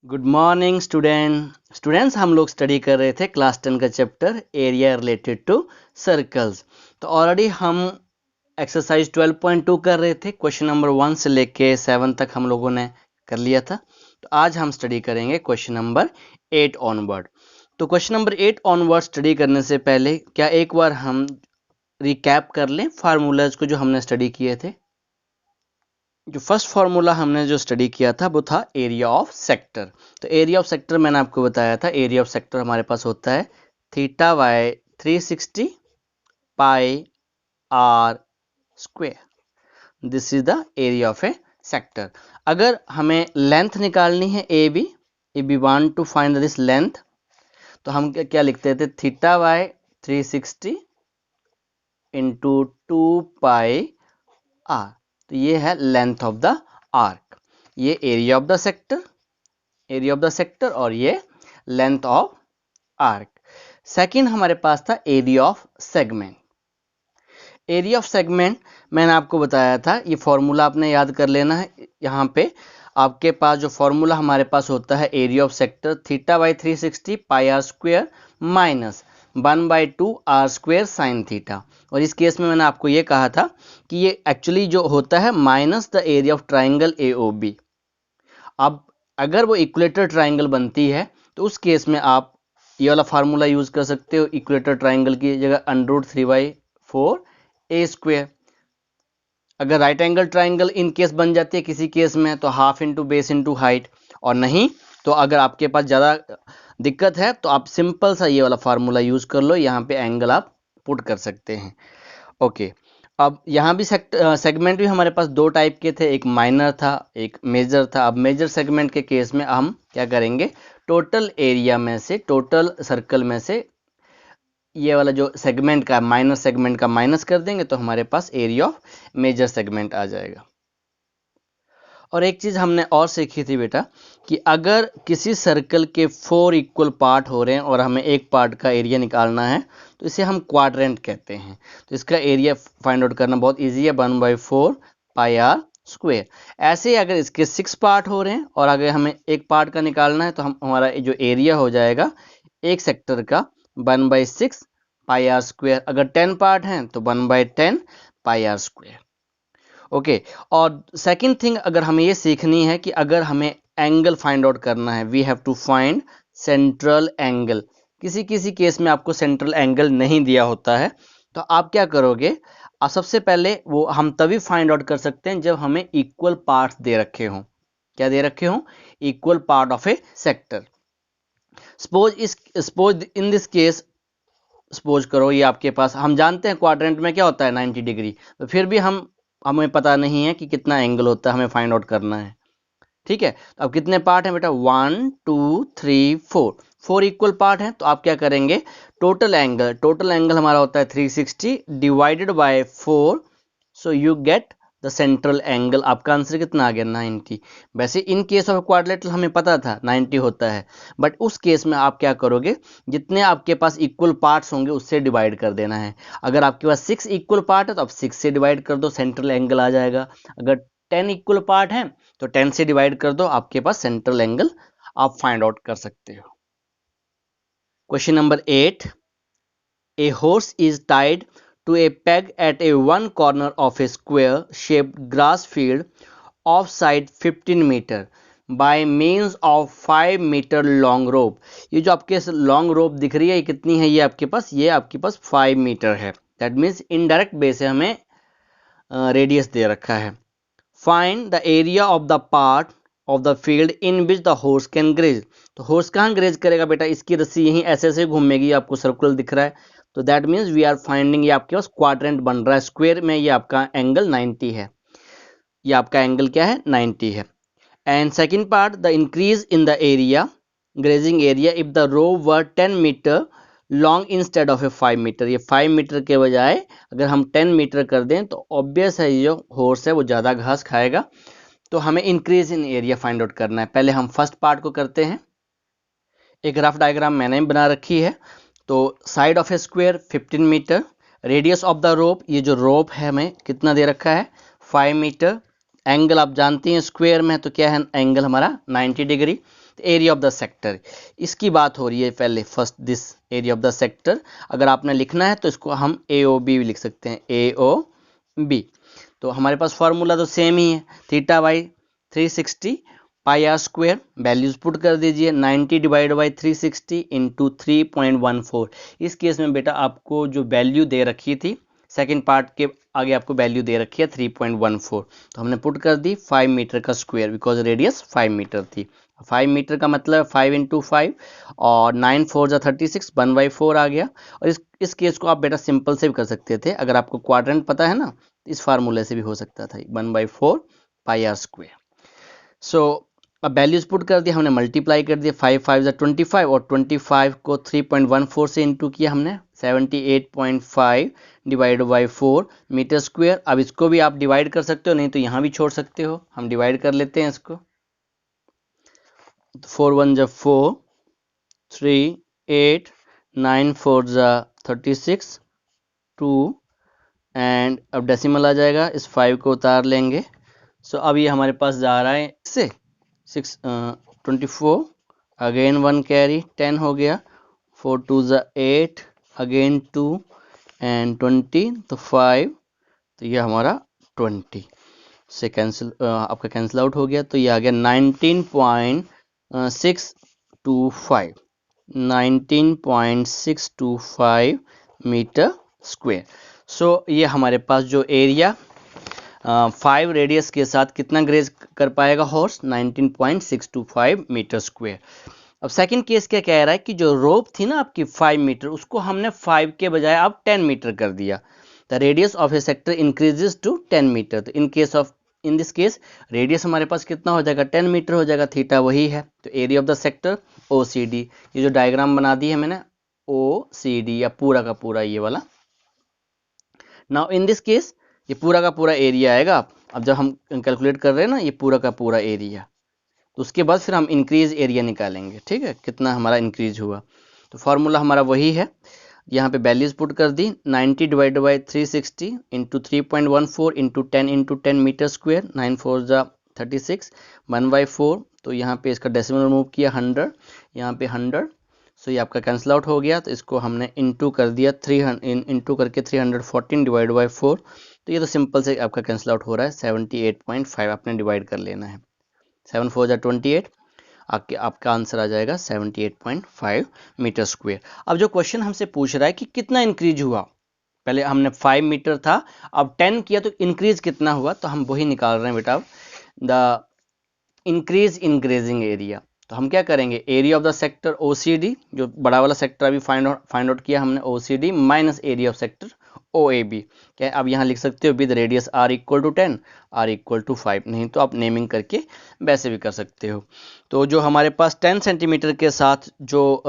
Good morning students हम लोग study कर रहे थे क्लास 10 का chapter area related to circles. तो ऑलरेडी हम एक्सरसाइज 12.2 कर रहे थे। क्वेश्चन नंबर 1 से लेके 7 तक हम लोगों ने कर लिया था। तो आज हम स्टडी करेंगे क्वेश्चन नंबर 8 ऑनवर्ड। तो क्वेश्चन नंबर 8 ऑनवर्ड स्टडी करने से पहले क्या एक बार हम रिकैप कर लें फार्मूलाज को जो हमने स्टडी किए थे। जो फर्स्ट फार्मूला हमने जो स्टडी किया था वो था एरिया ऑफ सेक्टर। तो एरिया ऑफ सेक्टर मैंने आपको बताया था, एरिया ऑफ सेक्टर हमारे पास होता है theta by 360 pi r square. This is the area of a sector. अगर हमें लेंथ निकालनी है A B, if we want to find this length, तो हम क्या लिखते थे, theta by 360 into 2 pi r. तो ये है लेंथ ऑफ द आर्क, ये एरिया ऑफ द सेक्टर, और ये लेंथ ऑफ आर्क। सेकंड हमारे पास था area of segment. Area of segment मैंने आपको बताया था, ये फॉर्मूला आपने याद कर लेना है। यहाँ पे आपके पास जो फॉर्मूला हमारे पास होता है area of sector, theta by 360 pi r square minus 1/2 r square sine theta. और इस केस में मैंने आपको ये कहा था कि ये एक्चुअली जो होता है minus the area of triangle A O B. अब अगर वो इक्वेटर ट्राइंगल बनती है तो उस केस में आप ये वाला फार्मूला यूज कर सकते हो। इक्वेटर ट्राइंगल की जगह √3/4 ए स्क्वायर। अगर right angle triangle in case बन जाती है किसी केस में तो half into base into height, और नहीं तो अगर आपके पास ज़्यादा दिक्कत है तो आप सिंपल सा ये वाला फार्मूला यूज कर लो, यहाँ पे एंगल आप पुट कर सकते हैं। ओके, अब यहाँ भी सेगमेंट भी हमारे पास दो टाइप के थे, एक माइनर था एक मेजर था। अब मेजर सेगमेंट के केस में हम क्या करेंगे, टोटल एरिया में से, टोटल सर्कल में से ये वाला जो सेगमेंट का माइनर सेगमेंट का माइनस कर देंगे तो हमारे पास एरिया ऑफ मेजर सेगमेंट आ जाएगा। और एक चीज हमने और सीखी थी बेटा कि अगर किसी सर्कल के 4 इक्वल पार्ट हो रहे हैं और हमें एक पार्ट का एरिया निकालना है तो इसे हम क्वाड्रेंट कहते हैं। तो इसका एरिया फाइंड आउट करना बहुत इजी है, 1/4 पाई आर स्क्वायर। ऐसे ही अगर इसके 6 पार्ट हो रहे हैं और अगर हमें एक पार्ट का निकालना है तो हमारा जो एरिया हो जाएगा एक सेक्टर का 1/6 पाई आर स्क्वायर। अगर 10 पार्ट हैं तो 1/10 पाई आर स्क्वायर। ओके, और सेकंड थिंग अगर हमें ये सीखनी है कि अगर हमें एंगल फाइंड आउट करना है, we have to find central angle. किसी किसी केस में आपको सेंट्रल एंगल नहीं दिया होता है तो आप क्या करोगे, आप सबसे पहले वो हम तभी फाइंड आउट कर सकते हैं जब हमें इक्वल पार्ट्स दे रखे हों। क्या दे रखे हों? Equal part of a sector. Suppose in this case, suppose करो ये आपके पास, हम जानते हैं क्वाड्रेंट में क्या होता है 90 डिग्री, तो फिर भी हमें पता नहीं है कि कितना एंगल होता है, हमें फाइंड आउट करना है। ठीक है, तो अब कितने पार्ट हैं बेटा, 1 2 3 4 इक्वल पार्ट हैं। तो आप क्या करेंगे, टोटल एंगल हमारा होता है 360 divided by 4, so you get the central angle. आपका आंसर कितना आ गया, 90। वैसे इन केस ऑफ क्वाड्रिलेटरल हमें पता था 90 होता है, बट उस केस में आप क्या करोगे, जितने आपके पास इक्वल पार्ट्स होंगे उससे डिवाइड कर देना है। अगर आपके पास 6 इक्वल पार्ट है तो आप 6 से डिवाइड कर दो, सेंट्रल एंगल आ जाएगा। अगर 10 इक्वल पार्ट हैं तो 10 से डिवाइड कर दो, आपके पास सेंट्रल एंगल आप फाइंड आउट कर सकते हो। Question number 8, a horse is tied to a peg at a one corner of a square shaped grass field offside 15 meter by means of 5 meter long rope। ये जो आपके long rope दिख रही है ये कितनी है, ये आपके पास 5 मीटर है। दैट मीन्स इनडायरेक्ट बेस से हमें रेडियस दे रखा है। Find the area of the part of the field in which the horse can graze. तो हॉर्स कहाँ ग्रेज करेगा बेटा, इसकी रस्सी यहीं ऐसे ऐसे घूमेगी, आपको सर्कुलर दिख रहा है। तो that means we are finding, ये आपके पास क्वाड्रेंट बन रहा है स्क्वायर में, ये आपका एंगल 90 है। ये आपका एंगल क्या है, 90 है। And second part, the increase in the area, grazing area if the rope were 10 metre long instead of a 5 metre. ये 5 मीटर के बजाय अगर हम 10 मीटर कर दें तो ऑब्वियस है ये जो हॉर्स है वो ज़्यादा घास खाएगा। तो हमें increase in area find out करना है। पहले हम फर्स्ट पार्ट को करते हैं। एक रफ डायग्राम मैंने बना रखी है। तो side of a square 15 metre, radius of the rope, ये जो रोप है हमें कितना दे रखा है, 5 मीटर। एंगल आप जानती हैं स्क्वायर में तो क्या है, एंगल हमारा 90 degree. Area of the sector, इसकी बात हो रही है पहले, first this area of the sector. अगर आपने लिखना है तो इसको हम AOB भी लिख सकते हैं, AOB। तो हमारे पास फॉर्मूला तो सेम ही है, theta by 360 pi r square. Values put कर दीजिए, 90 डिवाइड बाई 360 इंटू 3.14। इस केस में बेटा आपको जो वैल्यू दे रखी थी सेकेंड पार्ट के आगे आपको वैल्यू दे रखी है 3.14, तो हमने पुट कर दी 5 मीटर का स्क्वायर, बिकॉज रेडियस 5 मीटर थी। 5 मीटर का मतलब 5 इंटू 5 और 9 4 जा 36, 1/4 आ गया। और इस केस को आप बेटा सिंपल से भी कर सकते थे, अगर आपको क्वाड्रेंट पता है ना, इस फार्मूले से भी हो सकता था, 1/4 पाई आर स्क्वायर। सो अब वैल्यूज पुट कर दिया हमने, मल्टीप्लाई कर दिया, 5 5 जा 25 और 25 को 3.14 से इंटू किया हमने, 78.5 डिवाइड बाई 4 मीटर स्क्वायर। अब इसको भी आप डिवाइड कर सकते हो, नहीं तो यहाँ भी छोड़ सकते हो, हम डिवाइड कर लेते हैं इसको। 4 1 जा 4, 3 8, 9 4 जा 36, 2 एंड अब डेसिमल आ जाएगा, इस 5 को उतार लेंगे। सो अब ये हमारे पास जा रहा है से 24, अगेन 1 कैरी 10 हो गया, 4 2 जा 8, अगेन 2 एंड 20, तो 5, तो ये हमारा 20 से कैंसिल, आपका कैंसिल आउट हो गया, तो ये आ गया 19.625 मीटर स्क्वायर। सो ये हमारे पास जो एरिया 5 रेडियस के साथ कितना ग्रेज कर पाएगा हॉर्स, 19.625 मीटर स्क्वायर। अब सेकंड केस क्या कह रहा है कि जो रोप थी ना आपकी 5 मीटर, उसको हमने 5 के बजाय अब 10 मीटर कर दिया। The radius of a sector increases to 10 metre. तो इन दिस केस रेडियस हमारे पास कितना हो जाएगा, 10 मीटर हो जाएगा, थीटा वही है। तो area of the sector OCD, ये जो डायग्राम बना दी है मैंने OCD, या पूरा का पूरा ये वाला। नाउ इन दिस केस ये पूरा का पूरा एरिया आएगा। अब जब हम कैलकुलेट कर रहे हैं ना ये पूरा का पूरा एरिया, तो उसके बाद फिर हम इंक्रीज एरिया निकालेंगे, ठीक है, कितना हमारा इंक्रीज हुआ। तो फॉर्मूला हमारा वही है, यहाँ पे वैल्यूज पुट कर दी, 90 divide by 360 into 3.14 into 10 metre square, 9 4 जा 36, 1/4। तो यहाँ पे इसका डेसिमल रिमूव किया 100, यहाँ पे 100, सो ये आपका कैंसिल आउट हो गया। तो इसको हमने इंटू कर दिया 300, इंटू करके 314 डिवाइड बाई 4, तो ये तो सिंपल से आपका कैंसिल आउट हो रहा है, 78.5 आपने डिवाइड कर लेना है, 7 4 जा 28, आपका आंसर आ जाएगा 78.5 मीटर स्क्वायर। अब जो क्वेश्चन हमसे पूछ रहा है कि कितना इंक्रीज हुआ, पहले हमने 5 मीटर था, अब 10 किया, तो इंक्रीज कितना हुआ, तो हम वही निकाल रहे हैं बेटा, the increase in grazing area. तो हम क्या करेंगे, area of the sector OCD, जो बड़ा वाला सेक्टर अभी फाइंड आउट किया हमने, OCD minus area of sector OAB। क्या अब यहाँ लिख सकते हो with radius R equal to 10, R equal to 5, नहीं तो आप नेमिंग करके वैसे भी कर सकते हो। तो जो हमारे पास 10 सेंटीमीटर के साथ जो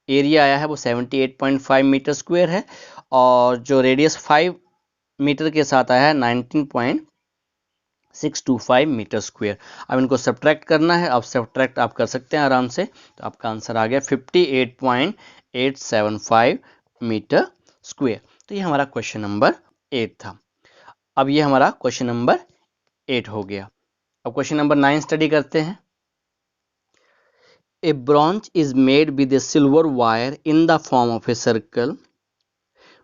एरिया आया है वो 78.5 मीटर स्क्वायर है, और जो रेडियस 5 मीटर के साथ आया है 19.625 मीटर स्क्वायर। अब इनको सब्ट्रैक्ट करना है, अब सब्ट्रैक्ट आप कर सकते हैं आराम से, तो आपका आंसर आ गया 58.875 मीटर स्क्वायर। तो ये हमारा क्वेश्चन नंबर 8 था। अब ये हमारा क्वेश्चन नंबर 8 हो गया। अब क्वेश्चन नंबर 9 स्टडी करते हैं। A branch is made with a silver wire in the form of a circle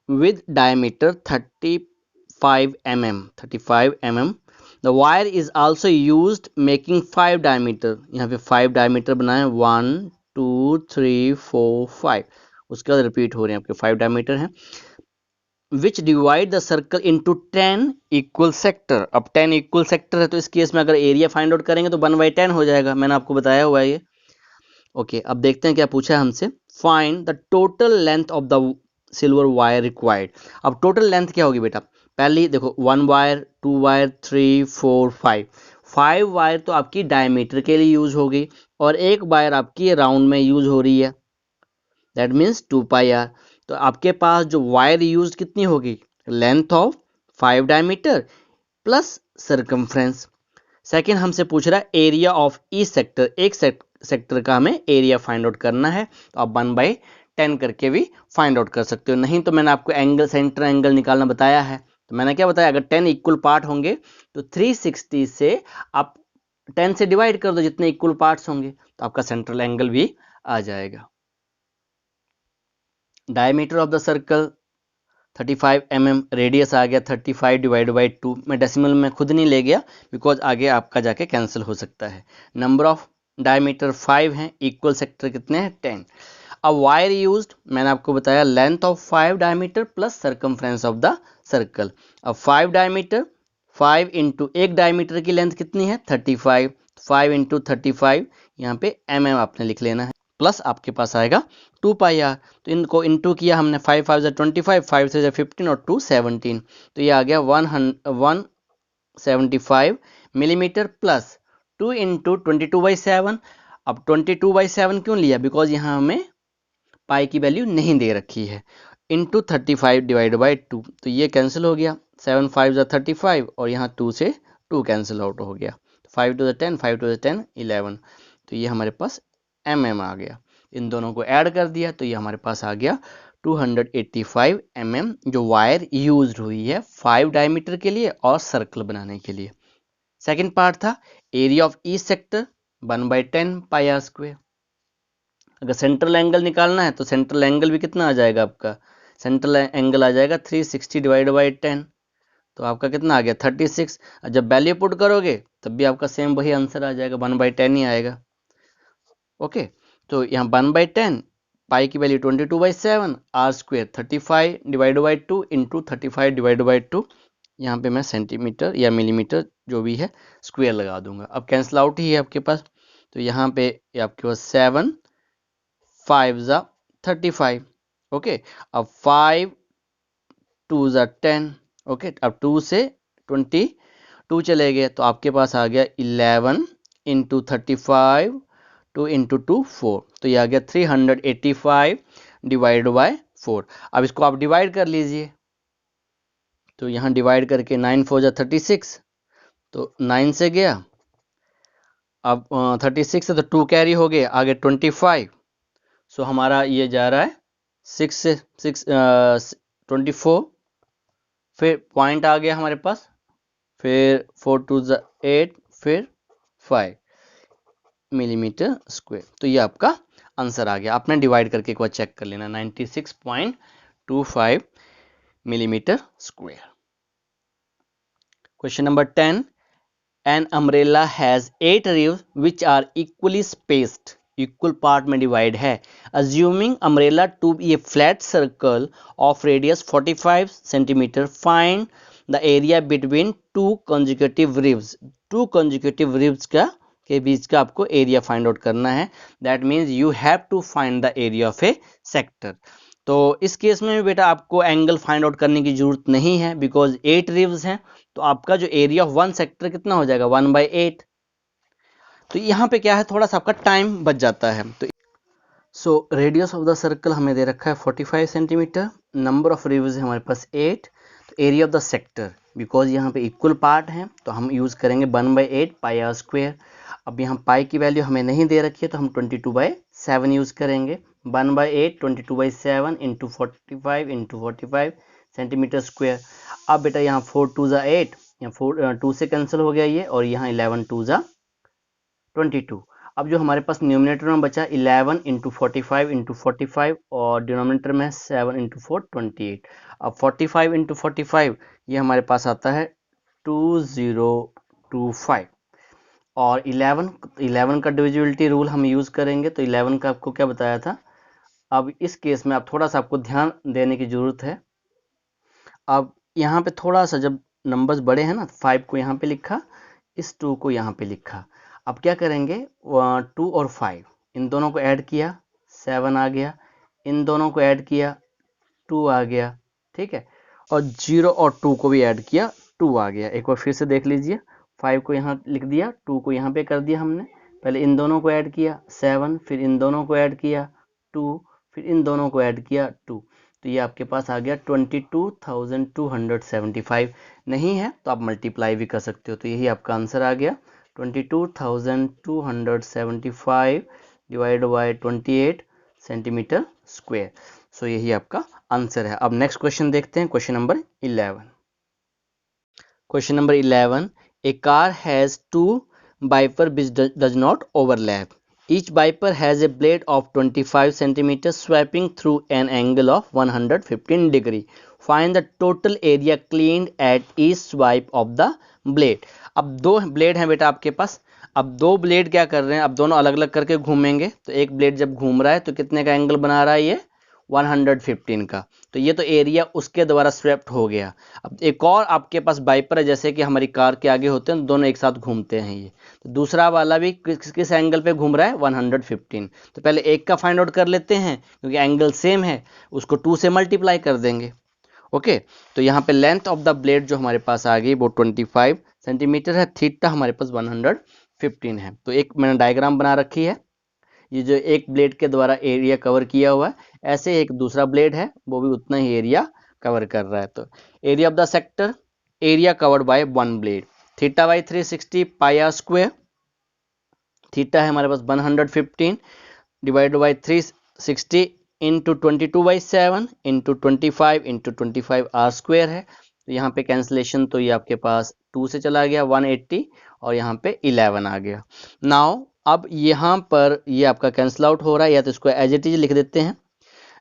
with diameter 35 mm. The wire is also used making 5 diameter. यहाँ पे 5 diameter बनाए, 1 2 3 4 5, उसके बाद रिपीट हो रहे हैं आपके 5 diameter हैं, which divide the circle into 10 equal sector. अब 10 equal sector है, तो इस केस में अगर एरिया फाइंड आउट करेंगे तो 1/10 हो जाएगा, मैंने आपको बताया हुआ है ये। ओके, अब देखते हैं क्या पूछा है हमसे, find the total length of the silver wire required. अब टोटल लेंथ क्या होगी बेटा, पहले देखो 1 वायर 2 वायर 3 4 5 वायर तो आपकी डायमीटर के लिए यूज होगी, और एक वायर आपकी राउंड में यूज हो रही है, दैट मीन्स 2πr। तो आपके पास जो वायर यूज कितनी होगी, length of 5 diameter plus circumference. Second हमसे पूछ रहा है एरिया ऑफ ई सेक्टर, एक सेक्टर का हमें एरिया फाइंड आउट करना है, तो आप 1/10 करके भी फाइंड आउट कर सकते हो, नहीं तो मैंने आपको एंगल, सेंटर एंगल निकालना बताया है। तो मैंने क्या बताया, अगर 10 इक्वल पार्ट होंगे तो 360 से आप 10 से डिवाइड कर दो, जितने इक्वल पार्ट्स होंगे तो आपका सेंट्रल एंगल भी आ जाएगा। Diameter of the circle 35 mm, radius आ गया 35 डिवाइड बाई 2। मैं डेसिमल में खुद नहीं ले गया बिकॉज आगे आपका जाके कैंसिल हो सकता है। नंबर ऑफ डायमीटर 5 हैं, इक्वल सेक्टर कितने हैं 10। अब वायर यूज्ड मैंने आपको बताया length of 5 diameter plus circumference of the circle. अब 5 डायमीटर 5 इंटू एक डायमीटर की लेंथ कितनी है 35, 5 इंटू 35 यहाँ पे mm आपने लिख लेना है, प्लस आपके पास आएगा 2 पाई आर। तो इनको इंटू किया हमने, 5 5 25, 5 3 15 और 2 17, तो ये आ गया 175 मिलीमीटर प्लस 2 इंटू 22/7। अब 22/7 क्यों लिया, बिकॉज यहाँ हमें पाई की वैल्यू नहीं दे रखी है, इंटू 35 डिवाइड बाई 2, तो ये कैंसिल हो गया, 7 5 35 और यहाँ 2 से 2 कैंसिल आउट हो गया, 5 टू द 10, 5 टू द 10 11, तो ये हमारे पास mm आ गया। इन दोनों को ऐड कर दिया तो ये हमारे पास आ गया 285 mm, जो वायर यूज हुई है 5 डायमीटर के लिए और सर्कल बनाने के लिए। सेकंड पार्ट था area of each sector 1/10 pi r square. अगर सेंट्रल एंगल निकालना है तो सेंट्रल एंगल भी कितना आ जाएगा आपका, सेंट्रल एंगल आ जाएगा 360 डिवाइड बाई 10, तो आपका कितना आ गया 36। जब वैल्यू पुट करोगे तब भी आपका सेम वही आंसर आ जाएगा, 1/10 ही आएगा। ओके, तो यहाँ 1/10, पाई की value 22/7, r square 35 divide by 2 into 35 divide by 2, यहाँ पे मैं सेंटीमीटर या मिलीमीटर जो भी है स्क्वेयर लगा दूंगा। अब कैंसिल आउट ही है आपके पास, तो यहाँ पे आपके पास 7 5 ज़ा 35। ओके, अब 5 2 ज़ा 10। ओके, अब 2 से 22 चले गए तो आपके पास आ गया 11 इंटू 35, 2 इंटू 2 4, तो ये आ गया 385 डिवाइड बाय 4। अब इसको आप डिवाइड कर लीजिए, तो यहाँ डिवाइड करके 9 4 ज़ा 36, तो 9 से गया, अब 36 से तो 2 कैरी हो गए, आगे 25, सो हमारा ये जा रहा है 6 से 6 24, फिर पॉइंट आ गया हमारे पास, फिर 4 2 ज़ा 8, फिर 5 मिलीमीटर स्क्वायर, तो ये आपका आंसर आ गया। आपने डिवाइड करके एक बार चेक कर लेना, 96.25 millimetre square. Question number 10, an umbrella has 8 ribs which are equally spaced, equal part में डिवाइड है। Assuming umbrella to be a flat circle of radius 45 centimetre, find the area between two consecutive ribs. Two consecutive ribs के बीच का आपको area find out करना है। That means you have to find the area of a sector. तो इस case में भी बेटा आपको एंगल फाइंड आउट करने की जरूरत नहीं है, बिकॉज 8 रिव्स हैं, तो आपका जो एरिया ऑफ वन सेक्टर कितना हो जाएगा 1/8। तो यहाँ पे क्या है, थोड़ा सा आपका टाइम बच जाता है। तो so radius of the circle हमें दे रखा है 45 सेंटीमीटर, नंबर ऑफ रिव्स है हमारे पास 8, तो area of the sector because यहाँ पे इक्वल पार्ट है तो हम यूज़ करेंगे 1/8 पाई आर स्क्वेयर। अब यहाँ पाई की वैल्यू हमें नहीं दे रखी है तो हम 22/7 यूज़ करेंगे। 1/8 22/7 इंटू 45 इंटू 45 सेंटीमीटर स्क्वेयर। अब बेटा यहाँ 4 2 ज़ा 8, यहाँ 4 2 से कैंसिल हो गया ये, और यहाँ 11 2 ज़ा 22। अब जो हमारे पास न्यूमिनेटर में बचा 11 इंटू 45 इंटू 45 और डिनोमिनेटर में 7 इंटू 4 28। अब 45 इंटू 45 ये हमारे पास आता है 2025, और 11 का डिविजिबिलिटी रूल हम यूज़ करेंगे, तो 11 का आपको क्या बताया था। अब इस केस में आप थोड़ा सा आपको ध्यान देने की ज़रूरत है। अब यहाँ पे थोड़ा सा जब नंबर्स बड़े हैं ना, 5 को यहाँ पे लिखा, इस 2 को यहाँ पे लिखा। अब क्या करेंगे, 2 और 5 इन दोनों को ऐड किया 7 आ गया, इन दोनों को ऐड किया 2 आ गया, ठीक है, और 0 और 2 को भी ऐड किया 2 आ गया। एक बार फिर से देख लीजिए, 5 को यहाँ लिख दिया, 2 को यहाँ पे कर दिया हमने, पहले इन दोनों को ऐड किया 7, फिर इन दोनों को ऐड किया 2, फिर इन दोनों को ऐड किया 2, तो ये आपके पास आ गया 22,275। नहीं है तो आप मल्टीप्लाई भी कर सकते हो, तो यही आपका आंसर आ गया 22,275 डिवाइड बाय 28 सेंटीमीटर स्क्वायर। सो यही आपका आंसर है। अब नेक्स्ट क्वेश्चन देखते हैं, question number 11। Question number 11, A car has 2 biper which does not overlap. Each biper has a blade of 25 centimeters swiping through an angle of 115 degree. Find the total area cleaned at each swipe of the blade. अब दो blade हैं बेटा आपके पास। अब दो blade क्या कर रहे हैं, अब दोनों अलग अलग करके घूमेंगे, तो एक ब्लेड जब घूम रहा है तो कितने का एंगल बना रहा है ये, 115 का। तो ये तो एरिया उसके द्वारा स्वेप्ट हो गया। अब एक और आपके पास बाइपर है, जैसे कि हमारी कार के आगे होते हैं, दोनों एक साथ घूमते हैं ये, तो दूसरा वाला भी किस एंगल पे घूम रहा है, 115। तो पहले एक का फाइंड आउट कर लेते हैं, क्योंकि एंगल सेम है, उसको 2 से मल्टीप्लाई कर देंगे। ओके, तो यहाँ पे लेंथ ऑफ द ब्लेड जो हमारे पास आ गई वो 25 सेंटीमीटर है, थीटा हमारे पास 115 है। तो एक मैंने डायग्राम बना रखी है, ये जो एक ब्लेड के द्वारा एरिया कवर किया हुआ है, ऐसे एक दूसरा ब्लेड है वो भी उतना ही एरिया कवर कर रहा है। तो area of the sector, area covered by one blade, theta by 360 pi r square. Theta है हमारे पास 115 divide by 360 into 22/7 into 25 into 25 r square है। तो यहाँ पे कैंसिलेशन, तो ये आपके पास 2 से चला गया 180 और यहाँ पे 11 आ गया। नाउ अब यहाँ पर ये आपका कैंसिल आउट हो रहा है, या तो इसको एज इट इज लिख देते हैं,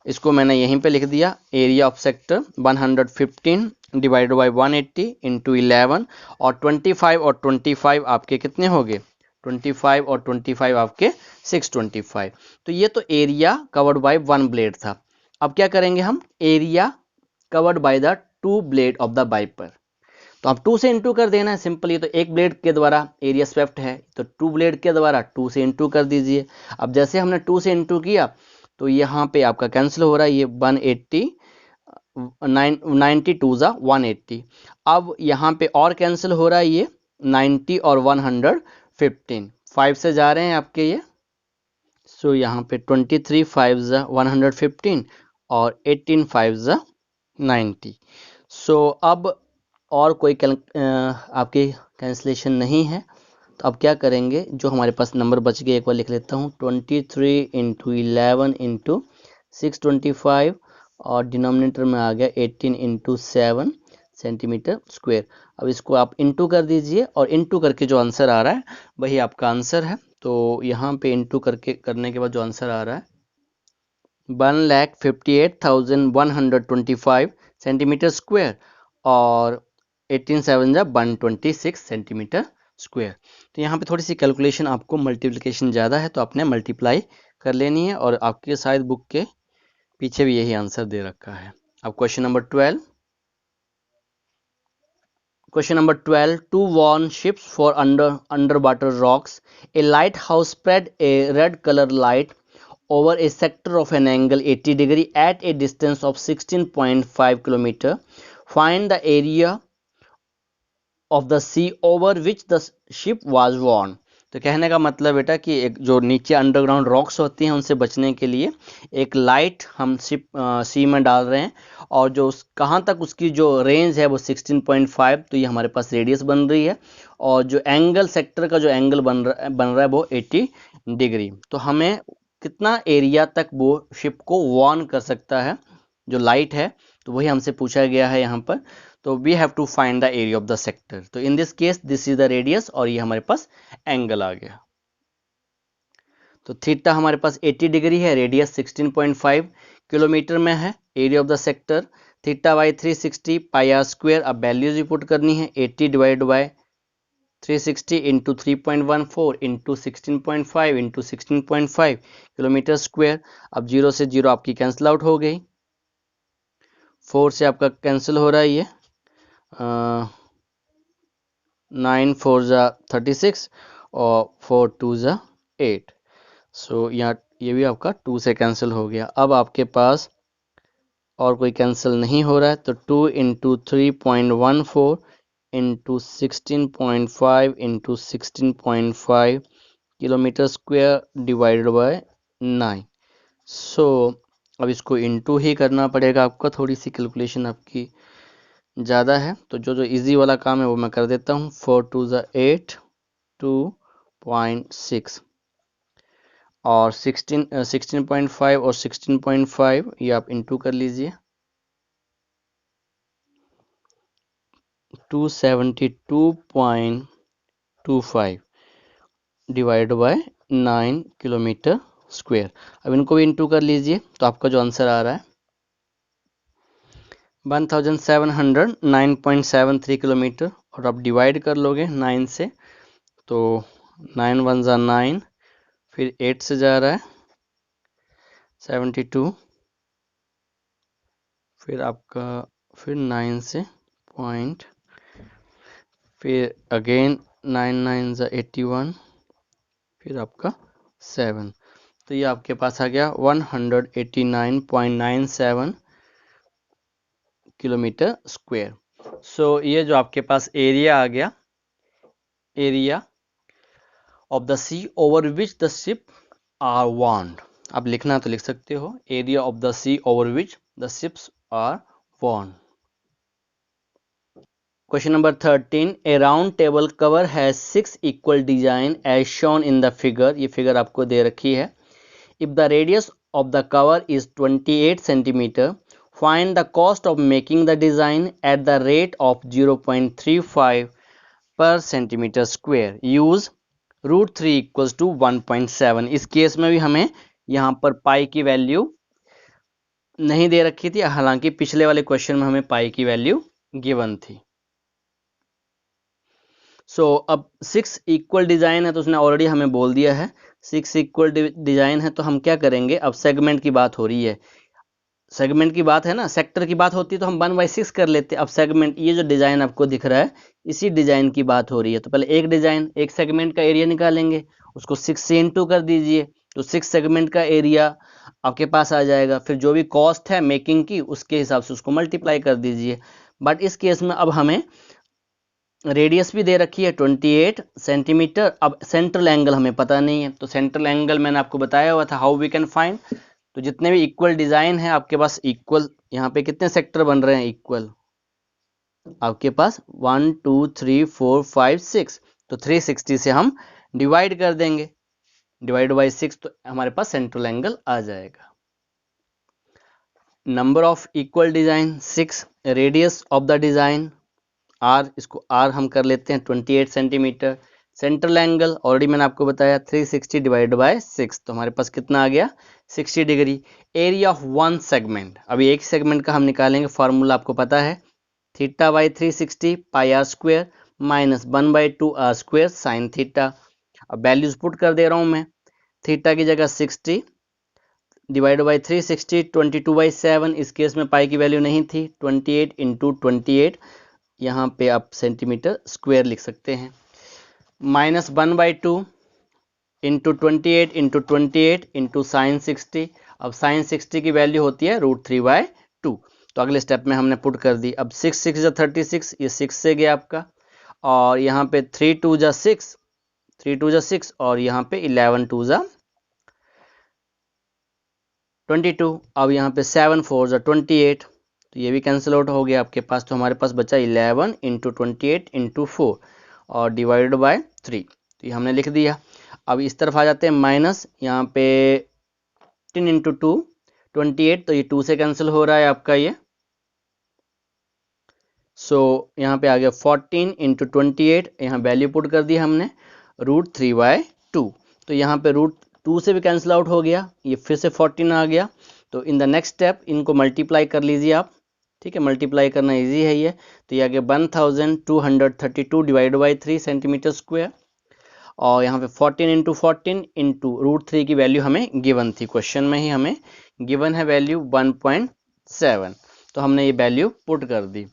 इसको मैंने यहीं पे लिख दिया, area of sector 115 divide by 180 into 11, और 25 और 25 आपके कितने हो गए, 25 और 25 आपके 625। तो ये तो area covered by one blade था। अब क्या करेंगे हम, area covered by the two blade of the wiper. तो आप 2 से इंटू कर देना है सिंपल, ये तो एक ब्लेड के द्वारा एरिया स्वेप्ट है, तो 2 ब्लेड के द्वारा 2 से इंटू कर दीजिए। अब जैसे हमने 2 से इंटू किया तो यहाँ पे आपका कैंसिल हो रहा है, ये 180 92 ज़ा 180। अब यहाँ पे और कैंसिल हो रहा है, ये 90 और 115 5 से जा रहे हैं आपके ये, सो यहाँ पे 23 5 ज़ा 115 और 18 5 ज़ा 90। सो अब और कोई आपकी कैंसिलेशन नहीं है, तो अब क्या करेंगे, जो हमारे पास नंबर बच गए एक बार लिख लेता हूँ, 23 इंटू 11 इंटू 625 और डिनोमिनेटर में आ गया 18 इंटू 7 सेंटीमीटर स्क्वायर। अब इसको आप इंटू कर दीजिए, और इंटू करके जो आंसर आ रहा है वही आपका आंसर है। तो यहाँ पे इंटू करने के बाद जो आंसर आ रहा है 1,58,125 सेंटीमीटर स्क्वायर और 18 7 जा 126 सेंटीमीटर स्क्वायर। तो यहाँ पे थोड़ी सी कैलकुलेशन आपको मल्टीप्लिकेशन ज़्यादा है, तो आपने मल्टीप्लाई कर लेनी है, और आपके शायद बुक के पीछे भी यही आंसर दे रखा है। अब question number 12, Question number 12. Two worn ships for underwater rocks. A lighthouse spread a red color light over a sector of an angle 80 degree at a distance of 16.5 kilometer. Find the area of the sea over which the ship was worn. तो कहने का मतलब बेटा कि एक जो नीचे underground rocks होती हैं उनसे बचने के लिए एक लाइट हम शिप सी में डाल रहे हैं, और जो कहाँ तक उसकी जो रेंज है वो 16.5, तो ये हमारे पास रेडियस बन रही है, और जो एंगल सेक्टर का जो एंगल बन रहा है वो 80 डिग्री। तो हमें कितना एरिया तक वो शिप को वॉर्न कर सकता है जो लाइट है, तो वही हमसे पूछा गया है यहाँ पर। तो we have to find the area of the sector. तो in this case this is the radius, और ये हमारे पास एंगल आ गया। तो थीटा हमारे पास 80 डिग्री है, रेडियस 16.5 किलोमीटर में है, area of the sector theta by 360 pi r square. अब वैल्यूज भी पुट करनी है, 80 divide by 360 into 3.14 into 16.5 into 16.5 kilometre square. अब 0 से 0 आपकी कैंसिल आउट हो गई, 4 से आपका कैंसिल हो रहा है ये, 9 4 ज़ा 36 और 4 2 ज़ा 8। सो यहाँ ये भी आपका 2 से कैंसिल हो गया। अब आपके पास और कोई कैंसिल नहीं हो रहा है, तो 2 into 3.14 into 16.5 into 16.5 kilometre square divided by 9। सो अब इसको इंटू ही करना पड़ेगा आपका, थोड़ी सी कैलकुलेशन आपकी ज़्यादा है, तो जो इजी वाला काम है वो मैं कर देता हूँ। 4 2 ज़ा 8 2.6 और 16.5 और 16.5 ये आप इंटू कर लीजिए, 272.25 डिवाइड बाय 9 किलोमीटर स्क्वायर। अब इनको भी इंटू कर लीजिए तो आपका जो आंसर आ रहा है 1709.73 किलोमीटर, और आप डिवाइड कर लोगे 9 से तो 9 1 ज़ा 9, फिर 8 से जा रहा है 72, फिर आपका फिर 9 से पॉइंट, फिर अगेन 9 9 ज़ा 81, फिर आपका 7, तो ये आपके पास आ गया 189.97 किलोमीटर स्क्वायर। सो ये जो आपके पास एरिया आ गया, area of the sea over which the ship are warned. आप लिखना तो लिख सकते हो, area of the sea over which the ships are warned. Question number 13. A round table cover has 6 equal design as shown in the figure. ये figure आपको दे रखी है। If the radius of the cover is 28 centimeter, find the cost of making the design at the rate of 0.35 per centimeter square. Use √3 equals to 1.7. इस case में भी हमें यहाँ पर पाई की वैल्यू नहीं दे रखी थी, हालांकि पिछले वाले क्वेश्चन में हमें पाई की वैल्यू गिवन थी। अब 6 इक्वल डिजाइन है तो उसने ऑलरेडी हमें बोल दिया है 6 इक्वल डिजाइन है, तो हम क्या करेंगे, अब सेगमेंट की बात हो रही है, सेगमेंट की बात है ना, सेक्टर की बात होती तो हम 1/6 कर लेते। अब सेगमेंट, ये जो डिजाइन आपको दिख रहा है इसी डिजाइन की बात हो रही है, तो पहले एक डिजाइन, एक सेगमेंट का एरिया निकालेंगे, उसको 6 से इंटू कर दीजिए तो 6 सेगमेंट का एरिया आपके पास आ जाएगा। फिर जो भी कॉस्ट है मेकिंग की उसके हिसाब से उसको मल्टीप्लाई कर दीजिए। बट इस केस में अब हमें रेडियस भी दे रखी है 28 सेंटीमीटर। अब सेंट्रल एंगल हमें पता नहीं है, तो सेंट्रल एंगल मैंने आपको बताया हुआ था हाउ वी कैन फाइंड। तो जितने भी इक्वल डिजाइन है आपके पास इक्वल, यहाँ पे कितने सेक्टर बन रहे हैं इक्वल, आपके पास 1 2 3 4 5 6, तो 360 से हम डिवाइड कर देंगे, डिवाइड बाई 6, तो हमारे पास सेंट्रल एंगल आ जाएगा। Number of equal design 6, radius of the design r, इसको आर हम कर लेते हैं 28 सेंटीमीटर। सेंट्रल एंगल ऑलरेडी मैंने आपको बताया 360 डिवाइड बाय 6, तो हमारे पास कितना आ गया 60 degree. Area of one segment, अभी एक सेगमेंट का हम निकालेंगे, फार्मूला आपको पता है theta by 360 pi r square minus 1/2 r square sine theta. अब वैल्यूज पुट कर दे रहा हूं मैं, थीटा की जगह 60 डिवाइड बाई 360 22/7, इस केस में पाई की वैल्यू नहीं थी, 28 इंटू 28, यहाँ पे आप सेंटीमीटर स्क्वायर लिख सकते हैं, minus 1/2 into 28 into 28 into sine 60। अब साइन 60 की वैल्यू होती है √3/2, तो अगले स्टेप में हमने पुट कर दी। अब 6 6 जा 36, ये 6 से गया आपका, और यहाँ पे 3 2 जा 6, 3 2 जा 6, और यहाँ पे 11 2 जा 22। अब यहाँ पे 7 4 जा 28, तो ये भी कैंसिल आउट हो गया आपके पास, तो हमारे पास बचा 11 इंटू 28 इंटू 4 और डिवाइडेड बाय 3, तो ये हमने लिख दिया। अब इस तरफ आ जाते हैं माइनस, यहाँ पे 10 इंटू 2 28, तो ये 2 से कैंसिल हो रहा है आपका ये, यहाँ पे आ गया 14 इंटू 28, यहाँ वैल्यू पुट कर दी हमने √3/2, तो यहाँ पे √2 से भी कैंसिल आउट हो गया, ये फिर से 14 आ गया। तो इन द नेक्स्ट स्टेप इनको मल्टीप्लाई कर लीजिए आप, ठीक है, मल्टीप्लाई करना इजी है ये, तो ये आ गया 1232 डिवाइड बाई 3 सेंटीमीटर स्क्वायर, और यहाँ पे 14 इंटू 14 इंटू √3 की वैल्यू हमें गिवन थी, क्वेश्चन में ही हमें गिवन है वैल्यू 1.7, तो हमने ये वैल्यू पुट कर दी।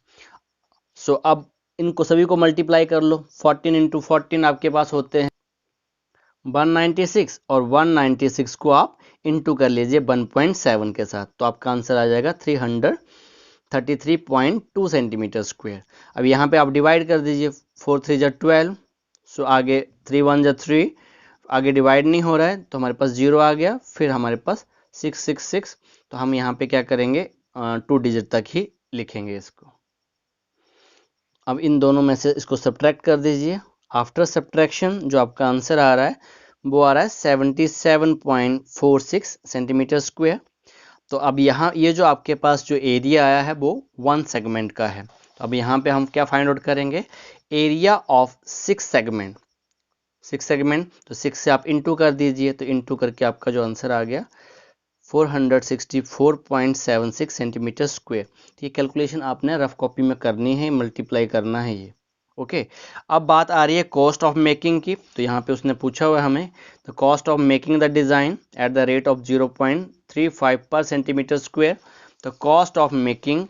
अब इनको सभी को मल्टीप्लाई कर लो, 14 इंटू 14 आपके पास होते हैं 196, और 196 को आप इंटू कर लीजिए 1.7 के साथ, तो आपका आंसर आ जाएगा 333.2 सेंटीमीटर स्क्वायर। अब यहाँ पे आप डिवाइड कर दीजिए, 4 3 जा 12, आगे 3 1 जा 3, आगे डिवाइड नहीं हो रहा है तो हमारे पास 0 आ गया, फिर हमारे पास 666, तो हम यहाँ पे क्या करेंगे 2 डिजिट तक ही लिखेंगे इसको। अब इन दोनों में से इसको सब्ट्रैक्ट कर दीजिए, आफ्टर सब्ट्रैक्शन जो आपका आंसर आ रहा है वो आ रहा है 77.46 सेंटीमीटर स्क्वायर। तो अब यहाँ ये जो आपके पास जो एरिया आया है वो वन सेगमेंट का है, तो अब यहाँ पे हम क्या फाइंड आउट करेंगे, एरिया ऑफ 6 सेगमेंट, 6 सेगमेंट, तो 6 से आप इंटू कर दीजिए, तो इंटू करके आपका जो आंसर आ गया 464.76 सेंटीमीटर स्क्वायर। तो ये कैलकुलेशन आपने रफ कॉपी में करनी है, मल्टीप्लाई करना है ये। ओके, अब बात आ रही है कॉस्ट ऑफ मेकिंग की। तो यहाँ पे उसने पूछा हुआ है हमें the cost of making the design at the rate of 0.35 पर centimetre square. The cost of making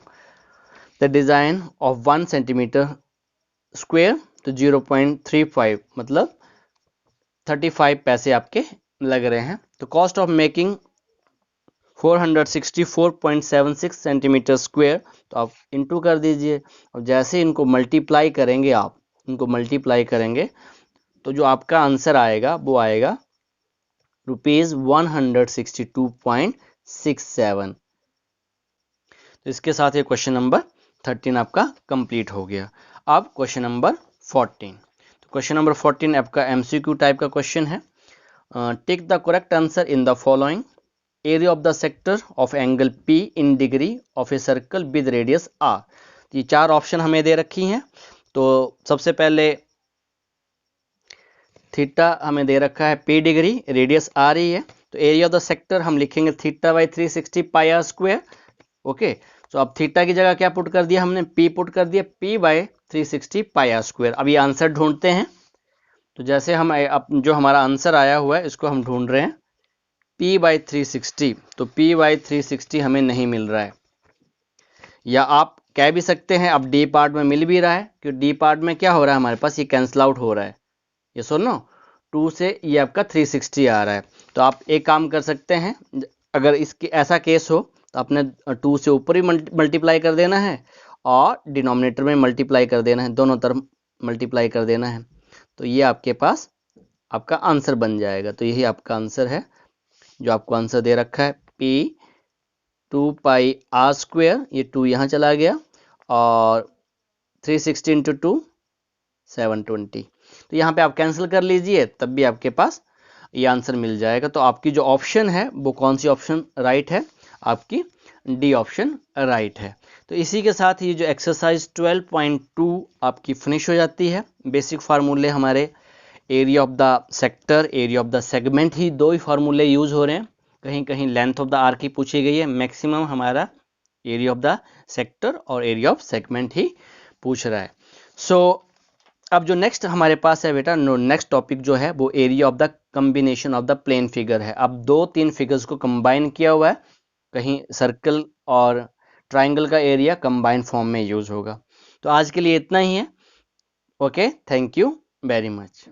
the design of 1 centimetre square, तो 0.35 मतलब 35 पैसे आपके लग रहे हैं। तो cost of making 464.76 centimetre square, तो आप इंटू कर दीजिए। और जैसे इनको मल्टीप्लाई करेंगे, आप इनको मल्टीप्लाई करेंगे तो जो आपका आंसर आएगा वो आएगा ₹162.67। तो इसके साथ ये क्वेश्चन नंबर 13 आपका कंप्लीट हो गया। अब क्वेश्चन नंबर 14। तो क्वेश्चन नंबर 14 आपका एमसीक्यू टाइप का क्वेश्चन है। Take the correct answer in the following. Area of the sector of angle P in degree of a circle with radius R। ये 4 option हमें दे रखी हैं। तो सबसे पहले थीटा हमें दे रखा है P डिग्री, रेडियस R ही है। तो एरिया ऑफ द सेक्टर हम लिखेंगे theta by 360 pi r square. Okay, तो अब थीटा की जगह क्या पुट कर दिया हमने, P पुट कर दिया, P by 360 pi r square. अब ये आंसर ढूंढते हैं। तो जैसे हम जो हमारा आंसर आया हुआ है इसको हम ढूंढ रहे हैं P बाई 360। तो P बाई 360 हमें नहीं मिल रहा है, या आप कह भी सकते हैं अब D पार्ट में मिल भी रहा है, क्योंकि D पार्ट में क्या हो रहा है हमारे पास, ये कैंसिल आउट हो रहा है। ये सुनो 2 से ये आपका 360 आ रहा है। तो आप एक काम कर सकते हैं, अगर इसके ऐसा केस हो तो आपने 2 से ऊपर ही मल्टीप्लाई कर देना है और डिनोमिनेटर में मल्टीप्लाई कर देना है, दोनों तरफ मल्टीप्लाई कर देना है। तो ये आपके पास आपका आंसर बन जाएगा। तो यही आपका आंसर है जो आपको आंसर दे रखा है P 2 पाई आर स्क्वायर। ये 2 यहाँ चला गया और 360 इंटू 2 720। तो यहाँ पे आप कैंसिल कर लीजिए, तब भी आपके पास ये आंसर मिल जाएगा। तो आपकी जो ऑप्शन है वो कौन सी ऑप्शन राइट है, आपकी डी ऑप्शन राइट है। तो इसी के साथ ये जो एक्सरसाइज 12.2 आपकी फिनिश हो जाती है। बेसिक फार्मूले हमारे area of the sector, area of the segment ही दो ही फार्मूले यूज हो रहे हैं। कहीं कहीं लेंथ ऑफ द आर्क की पूछी गई है, मैक्सिमम हमारा एरिया ऑफ द सेक्टर और एरिया ऑफ सेगमेंट ही पूछ रहा है। सो अब जो नेक्स्ट हमारे पास है बेटा, नेक्स्ट टॉपिक जो है वो area of the combination of the plane figure है। अब 2-3 फिगर्स को कंबाइन किया हुआ है, कहीं सर्कल और ट्राइंगल का एरिया कंबाइन फॉर्म में यूज होगा। तो आज के लिए इतना ही है। Okay, thank you very much.